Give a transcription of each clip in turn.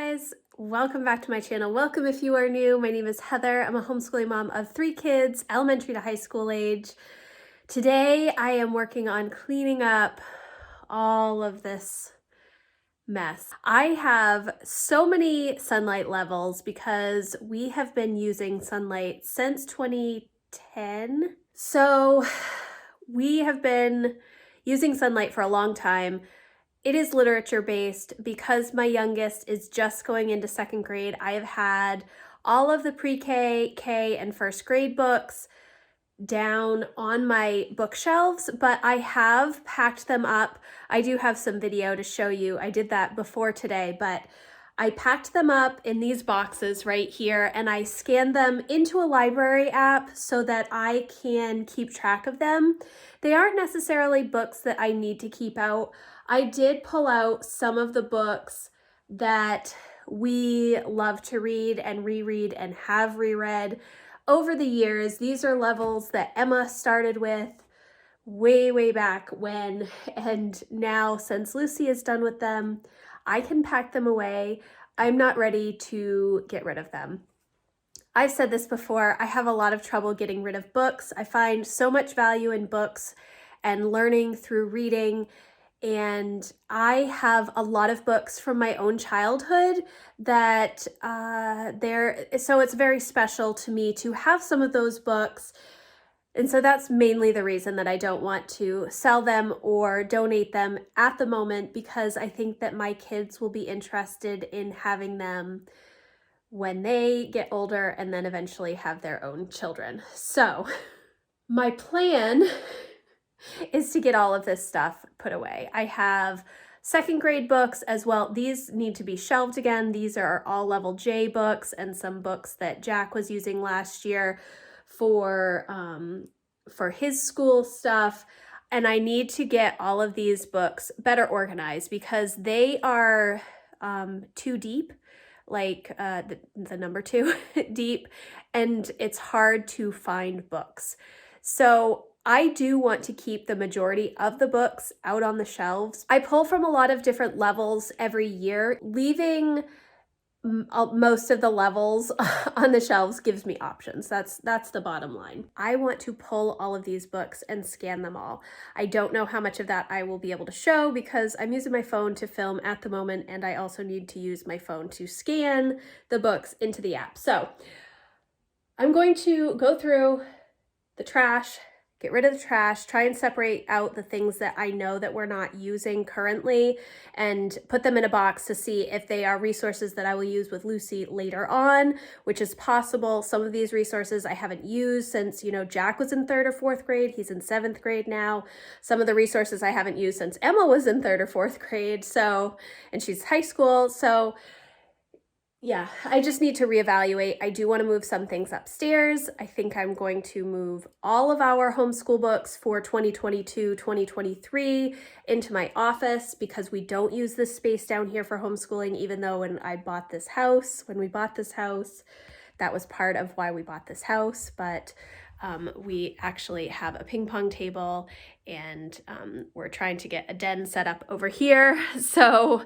guys, welcome back to my channel. Welcome if you are new. My name is Heather. I'm a homeschooling mom of 3 kids, elementary to high school age. Today I am working on cleaning up all of this mess. I have so many sunlight levels because we have been using sunlight since 2010. So we have been using sunlight for a long time. It is literature based because my youngest is just going into 2nd grade. I have had all of the pre-K, K, and 1st grade books down on my bookshelves, but I have packed them up. I do have some video to show you. I did that before today, but I packed them up in these boxes right here and I scanned them into a library app so that I can keep track of them. They aren't necessarily books that I need to keep out. I did pull out some of the books that we love to read and reread and have reread over the years. These are levels that Emma started with way back when, and now since Lucy is done with them, I can pack them away. I'm not ready to get rid of them. I've said this before, I have a lot of trouble getting rid of books. I find so much value in books and learning through reading, and I have a lot of books from my own childhood that so it's very special to me to have some of those books. And so that's mainly the reason that I don't want to sell them or donate them at the moment, because I think that my kids will be interested in having them when they get older and then eventually have their own children. So my plan is to get all of this stuff put away. I have 2nd grade books as well. These need to be shelved again. These are all level J books and some books that Jack was using last year for his school stuff. And I need to get all of these books better organized because they are too deep, like the number 2 deep, and it's hard to find books. So I do want to keep the majority of the books out on the shelves. I pull from a lot of different levels every year. Leaving most of the levels on the shelves gives me options. That's the bottom line. I want to pull all of these books and scan them all. I don't know how much of that I will be able to show because I'm using my phone to film at the moment, and I also need to use my phone to scan the books into the app. So I'm going to go through the trash, get rid of the trash, try and separate out the things that I know that we're not using currently and put them in a box to see if they are resources that I will use with Lucy later on, which is possible. Some of these resources I haven't used since, Jack was in 3rd or 4th grade. He's in 7th grade now. Some of the resources I haven't used since Emma was in 3rd or 4th grade. And she's high school. So yeah, I just need to reevaluate. I do want to move some things upstairs. I think I'm going to move all of our homeschool books for 2022, 2023 into my office because we don't use this space down here for homeschooling, even though when we bought this house, that was part of why we bought this house. But we actually have a ping pong table, and we're trying to get a den set up over here. So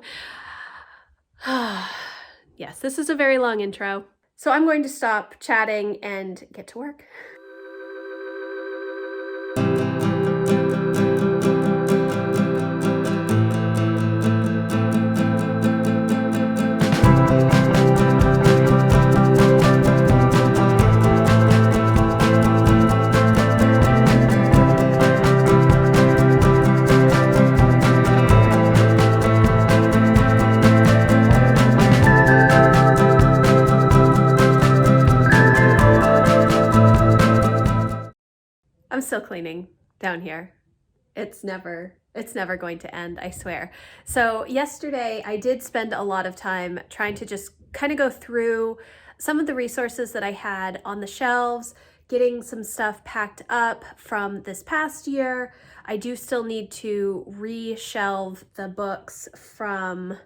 yes, this is a very long intro. So I'm going to stop chatting and get to work. I'm still cleaning down here. It's never going to end, I swear. So yesterday I did spend a lot of time trying to just kind of go through some of the resources that I had on the shelves, getting some stuff packed up from this past year. I do still need to re-shelve the books from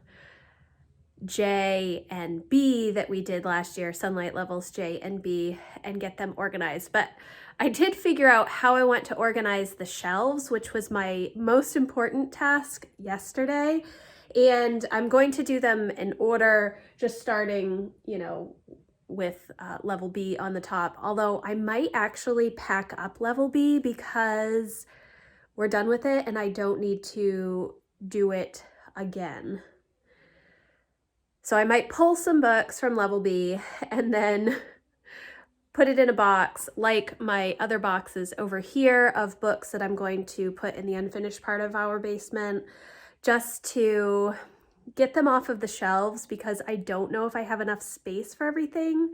J and B that we did last year, Sunlight Levels J and B, and get them organized. But I did figure out how I want to organize the shelves, which was my most important task yesterday. And I'm going to do them in order, just starting, with level B on the top. Although I might actually pack up level B because we're done with it and I don't need to do it again. So I might pull some books from level B and then put it in a box like my other boxes over here of books that I'm going to put in the unfinished part of our basement, just to get them off of the shelves because I don't know if I have enough space for everything.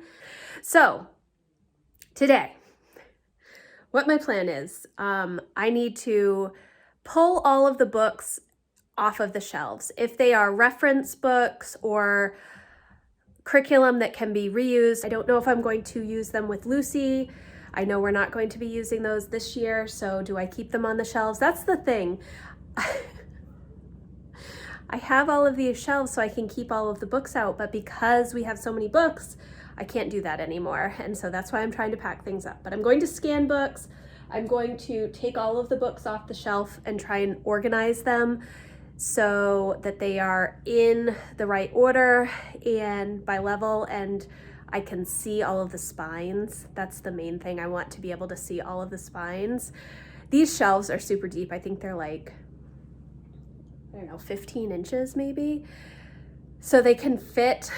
So today, what my plan is, I need to pull all of the books off of the shelves. If they are reference books or curriculum that can be reused, I don't know if I'm going to use them with Lucy. I know we're not going to be using those this year, so do I keep them on the shelves? That's the thing. I have all of these shelves so I can keep all of the books out, but because we have so many books, I can't do that anymore. And so that's why I'm trying to pack things up. But I'm going to scan books. I'm going to take all of the books off the shelf and try and organize them so that they are in the right order and by level, and I can see all of the spines. That's the main thing. I want to be able to see all of the spines. These shelves are super deep. I think they're like, I don't know, 15 inches maybe. So they can fit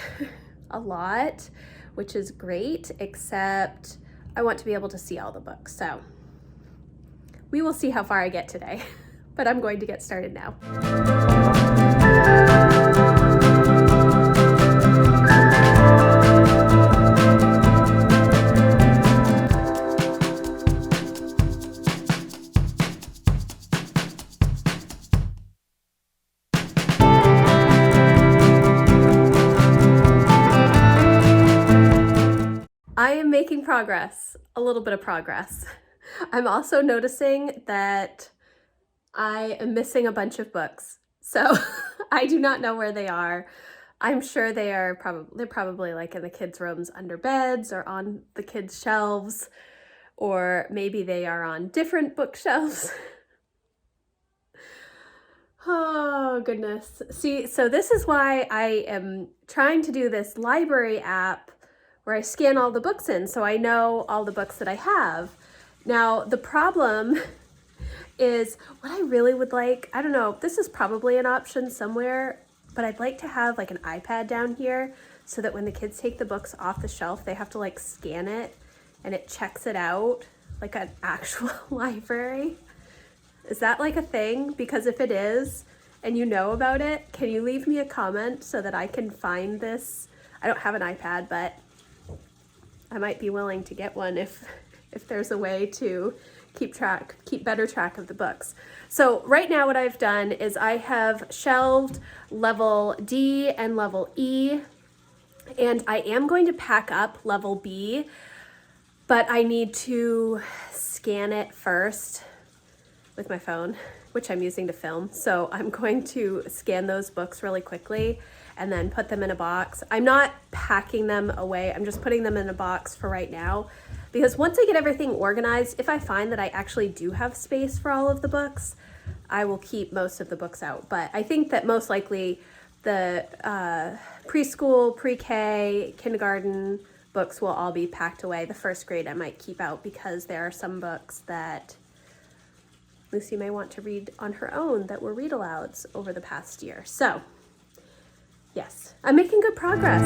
a lot, which is great, except I want to be able to see all the books. So we will see how far I get today, but I'm going to get started now. I am making progress, a little bit of progress. I'm also noticing that I am missing a bunch of books. So I do not know where they are. I'm sure they're probably like in the kids' rooms under beds or on the kids' shelves, or maybe they are on different bookshelves. Oh goodness. See, so this is why I am trying to do this library app where I scan all the books in so I know all the books that I have. Now, the problem is what I really would like, I don't know, this is probably an option somewhere, but I'd like to have like an iPad down here so that when the kids take the books off the shelf, they have to like scan it and it checks it out like an actual library. Is that like a thing? Because if it is, and you know about it, can you leave me a comment so that I can find this? I don't have an iPad, but I might be willing to get one if there's a way to keep better track of the books. So right now what I've done is I have shelved level D and level E, and I am going to pack up level B, but I need to scan it first with my phone, which I'm using to film. So I'm going to scan those books really quickly and then put them in a box. I'm not packing them away. I'm just putting them in a box for right now, because once I get everything organized, if I find that I actually do have space for all of the books, I will keep most of the books out. But I think that most likely the preschool, pre-K, kindergarten books will all be packed away. The first grade I might keep out because there are some books that Lucy may want to read on her own that were read-alouds over the past year. So yes, I'm making good progress.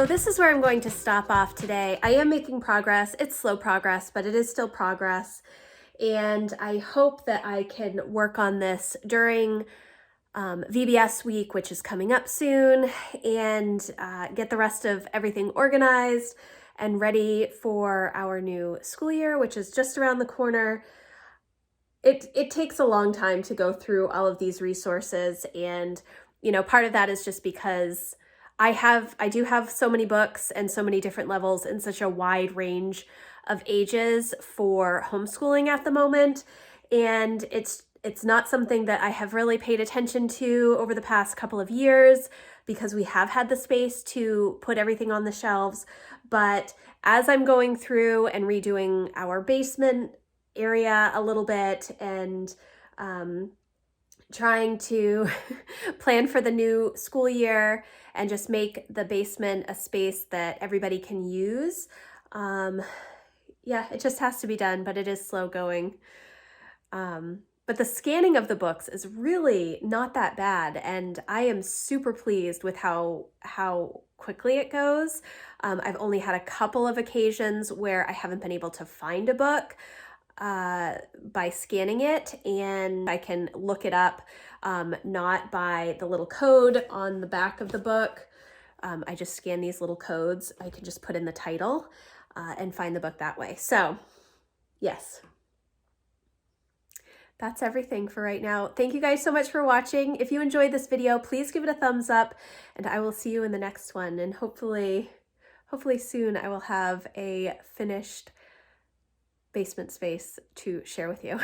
This is where I'm going to stop off today. I am making progress. It's slow progress, but it is still progress. And I hope that I can work on this during VBS week, which is coming up soon, and get the rest of everything organized and ready for our new school year, which is just around the corner. It takes a long time to go through all of these resources, and part of that is just because I do have so many books and so many different levels and such a wide range of ages for homeschooling at the moment, and it's not something that I have really paid attention to over the past couple of years because we have had the space to put everything on the shelves. But as I'm going through and redoing our basement area a little bit and trying to plan for the new school year and just make the basement a space that everybody can use. Yeah, it just has to be done, but it is slow going. But the scanning of the books is really not that bad, and I am super pleased with how quickly it goes. I've only had a couple of occasions where I haven't been able to find a book by scanning it, and I can look it up, not by the little code on the back of the book. I just scan these little codes. I can just put in the title and find the book that way. So yes, that's everything for right now. Thank you guys so much for watching. If you enjoyed this video, please give it a thumbs up, and I will see you in the next one. And hopefully soon I will have a finished basement space to share with you.